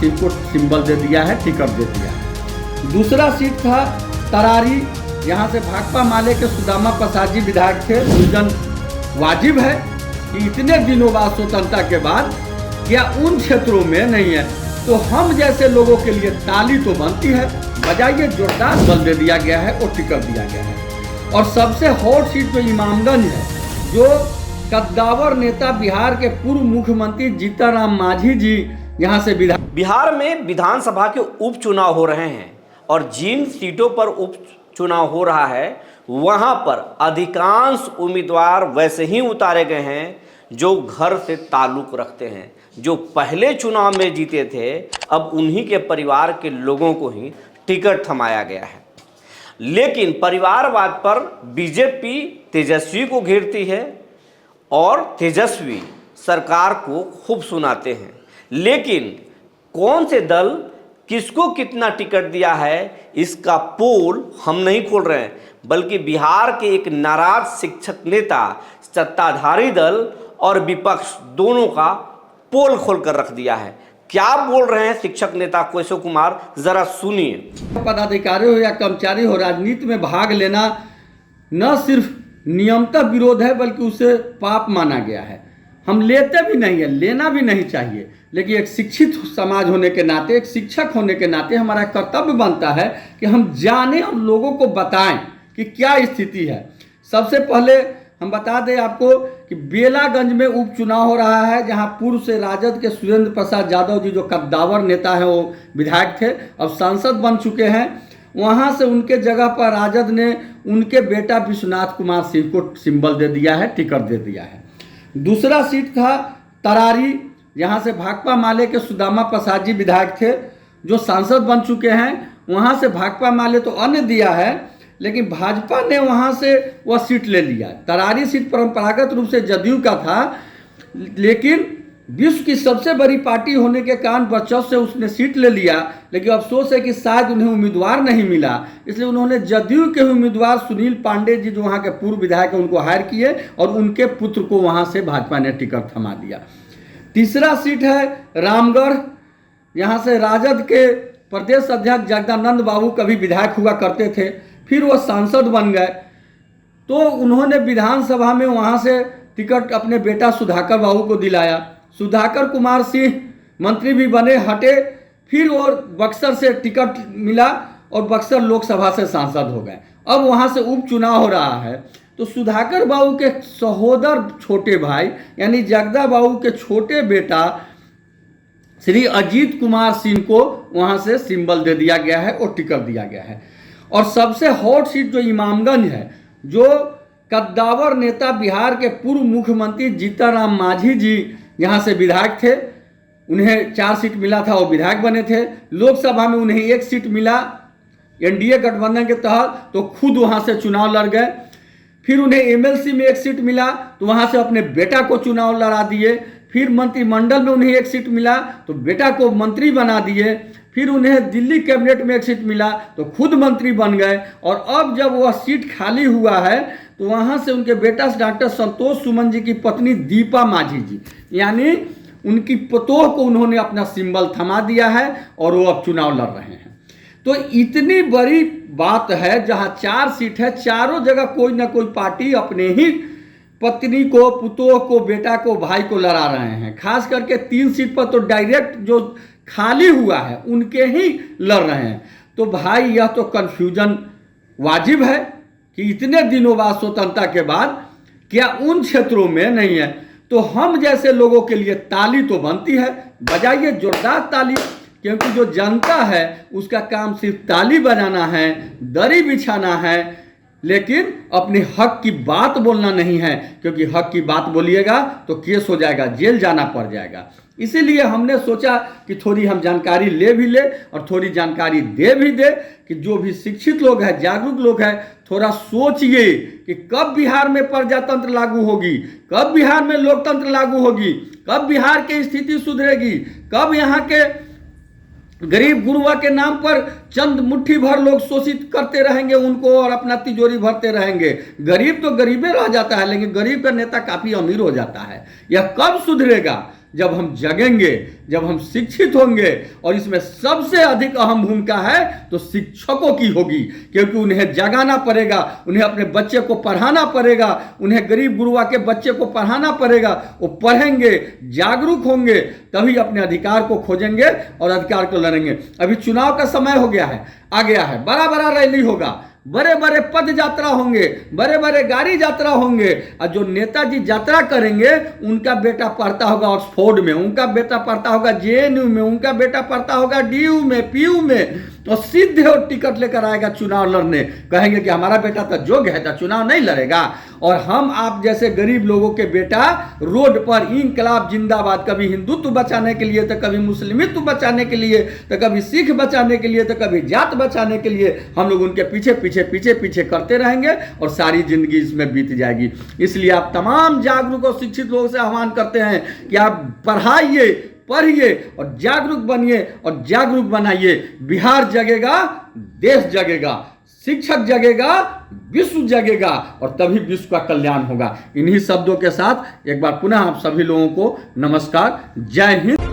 सिंह को सिंबल दे दिया है, टिकट दे दिया है। दूसरा सीट था तरारी, यहाँ से भाकपा माले के सुदामा प्रसाद जी विधायक थे। नियोजन वाजिब है कि इतने दिनों बाद स्वतंत्रता के बाद क्या उन क्षेत्रों में नहीं है, तो हम जैसे लोगों के लिए ताली तो बनती है, बजाइए जोरदार बल दे दिया गया है और टिकट दिया गया है। और सबसे हॉट सीट जो इमामगंज है, जो कद्दावर नेता बिहार के पूर्व मुख्यमंत्री जीतनराम मांझी जी यहाँ से बिहार में विधानसभा के उपचुनाव हो रहे हैं और जिन सीटों पर उपचुनाव हो रहा है वहां पर अधिकांश उम्मीदवार वैसे ही उतारे गए हैं जो घर से ताल्लुक रखते हैं, जो पहले चुनाव में जीते थे। अब उन्हीं के परिवार के लोगों को ही टिकट थमाया गया है। लेकिन परिवारवाद पर बीजेपी तेजस्वी को घेरती है और तेजस्वी सरकार को खूब सुनाते हैं। लेकिन कौन से दल किसको कितना टिकट दिया है इसका पोल हम नहीं खोल रहे हैं, बल्कि बिहार के एक नाराज शिक्षक नेता, सत्ताधारी दल और विपक्ष दोनों का पोल खोलकर रख दिया है। क्या बोल रहे हैं शिक्षक नेता केशव कुमार, जरा सुनिए। पदाधिकारी हो या कर्मचारी हो, राजनीति में भाग लेना न सिर्फ नियमतः विरोध है बल्कि उसे पाप माना गया है। हम लेते भी नहीं है, लेना भी नहीं चाहिए, लेकिन एक शिक्षित समाज होने के नाते, एक शिक्षक होने के नाते हमारा कर्तव्य बनता है कि हम जानें और लोगों को बताएं कि क्या स्थिति है। सबसे पहले हम बता दें आपको कि बेलागंज में उपचुनाव हो रहा है, जहां पूर्व से राजद के सुरेंद्र प्रसाद यादव जी, जो कद्दावर नेता हैं, वो विधायक थे, अब सांसद बन चुके हैं। वहां से उनके जगह पर राजद ने उनके बेटा विश्वनाथ कुमार सिंह को सिंबल दे दिया है, टिकट दे दिया है। दूसरा सीट था तरारी, यहाँ से भाकपा माले के सुदामा प्रसाद जी विधायक थे, जो सांसद बन चुके हैं। वहाँ से भाकपा माले तो अन्य दिया है, लेकिन भाजपा ने वहाँ से वह सीट ले लिया। तरारी सीट परंपरागत रूप से जदयू का था, लेकिन विश्व की सबसे बड़ी पार्टी होने के कारण वर्चस्व से उसने सीट ले लिया। लेकिन अफसोस है कि शायद उन्हें उम्मीदवार नहीं मिला, इसलिए उन्होंने जदयू के उम्मीदवार सुनील पांडे जी, जो वहाँ के पूर्व विधायक हैं, उनको हायर किए और उनके पुत्र को वहाँ से भाजपा ने टिकट थमा दिया। तीसरा सीट है रामगढ़, यहाँ से राजद के प्रदेश अध्यक्ष जगदानंद बाबू कभी विधायक हुआ करते थे, फिर वो सांसद बन गए, तो उन्होंने विधानसभा में वहाँ से टिकट अपने बेटा सुधाकर बाबू को दिलाया। सुधाकर कुमार सिंह मंत्री भी बने, हटे, फिर वो बक्सर से टिकट मिला और बक्सर लोकसभा से सांसद हो गए। अब वहाँ से उपचुनाव हो रहा है, तो सुधाकर बाबू के सहोदर छोटे भाई यानी जगदा बाबू के छोटे बेटा श्री अजीत कुमार सिंह को वहाँ से सिंबल दे दिया गया है और टिकट दिया गया है। और सबसे हॉट सीट जो इमामगंज है, जो कद्दावर नेता बिहार के पूर्व मुख्यमंत्री जीतनराम मांझी जी यहाँ से विधायक थे, उन्हें 4 सीट मिला था, वो विधायक बने थे। लोकसभा में उन्हें 1 सीट मिला एनडीए गठबंधन के तहत, तो खुद वहाँ से चुनाव लड़ गए। फिर उन्हें एमएलसी में 1 सीट मिला, तो वहाँ से अपने बेटा को चुनाव लड़ा दिए। फिर मंत्रिमंडल में उन्हें 1 सीट मिला, तो बेटा को मंत्री बना दिए। फिर उन्हें दिल्ली कैबिनेट में 1 सीट मिला, तो खुद मंत्री बन गए। और अब जब वह सीट खाली हुआ है, तो वहाँ से उनके बेटा डॉक्टर संतोष सुमन जी की पत्नी दीपा मांझी जी, यानी उनकी पतोह को उन्होंने अपना सिंबल थमा दिया है और वो अब चुनाव लड़ रहे हैं। तो इतनी बड़ी बात है, जहाँ 4 सीट है, चारों जगह कोई ना कोई पार्टी अपने ही पत्नी को, पुतोह को, बेटा को, भाई को लड़ा रहे हैं। खास करके 3 सीट पर तो डायरेक्ट जो खाली हुआ है उनके ही लड़ रहे हैं। तो भाई यह तो कन्फ्यूजन वाजिब है कि इतने दिनों बाद, स्वतंत्रता के बाद, क्या उन क्षेत्रों में नहीं है, तो हम जैसे लोगों के लिए ताली तो बनती है, बजाइए जोरदार ताली, क्योंकि जो जनता है उसका काम सिर्फ ताली बजाना है, दरी बिछाना है, लेकिन अपने हक की बात बोलना नहीं है, क्योंकि हक की बात बोलिएगा तो केस हो जाएगा, जेल जाना पड़ जाएगा। इसीलिए हमने सोचा कि थोड़ी हम जानकारी ले भी ले और थोड़ी जानकारी दे भी दे कि जो भी शिक्षित लोग हैं, जागरूक लोग हैं, थोड़ा सोचिए कि कब बिहार में प्रजातंत्र लागू होगी, कब बिहार में लोकतंत्र लागू होगी, कब बिहार की स्थिति सुधरेगी, कब यहाँ के गरीब गुरुआ के नाम पर चंद मुट्ठी भर लोग शोषित करते रहेंगे उनको और अपना तिजोरी भरते रहेंगे। गरीब तो गरीबे रह जाता है, लेकिन गरीब का नेता काफी अमीर हो जाता है। यह कब सुधरेगा? जब हम जगेंगे, जब हम शिक्षित होंगे। और इसमें सबसे अधिक अहम भूमिका है तो शिक्षकों की होगी, क्योंकि उन्हें जगाना पड़ेगा, उन्हें अपने बच्चे को पढ़ाना पड़ेगा, उन्हें गरीब गुरुआ के बच्चे को पढ़ाना पड़ेगा। वो पढ़ेंगे, जागरूक होंगे, तभी अपने अधिकार को खोजेंगे और अधिकार को लड़ेंगे। अभी चुनाव का समय हो गया है, आ गया है, बड़ा बड़ा रैली होगा, बड़े बड़े पद यात्रा होंगे, बड़े बड़े गाड़ी यात्रा होंगे। और जो नेताजी यात्रा करेंगे उनका बेटा पढ़ता होगा ऑक्सफोर्ड में, उनका बेटा पढ़ता होगा जेएनयू में, उनका बेटा पढ़ता होगा डीयू में, पीयू में, तो सीधे वो टिकट लेकर आएगा चुनाव लड़ने। कहेंगे कि हमारा बेटा तो योग्य है, तो चुनाव नहीं लड़ेगा। और हम आप जैसे गरीब लोगों के बेटा रोड पर इंकलाब जिंदाबाद, कभी हिंदुत्व बचाने के लिए, तो कभी मुस्लिमित्व बचाने के लिए, तो कभी सिख बचाने के लिए, तो कभी जात बचाने के लिए हम लोग उनके पीछे पीछे पीछे पीछे करते रहेंगे और सारी जिंदगी इसमें बीत जाएगी। इसलिए आप तमाम जागरूक और शिक्षित लोगों से आह्वान करते हैं कि आप पढ़ाइए, पढ़िए और जागरूक बनिए और जागरूक बनाइए। बिहार जगेगा, देश जगेगा, शिक्षक जगेगा, विश्व जगेगा, और तभी विश्व का कल्याण होगा। इन्हीं शब्दों के साथ एक बार पुनः आप सभी लोगों को नमस्कार, जय हिंद।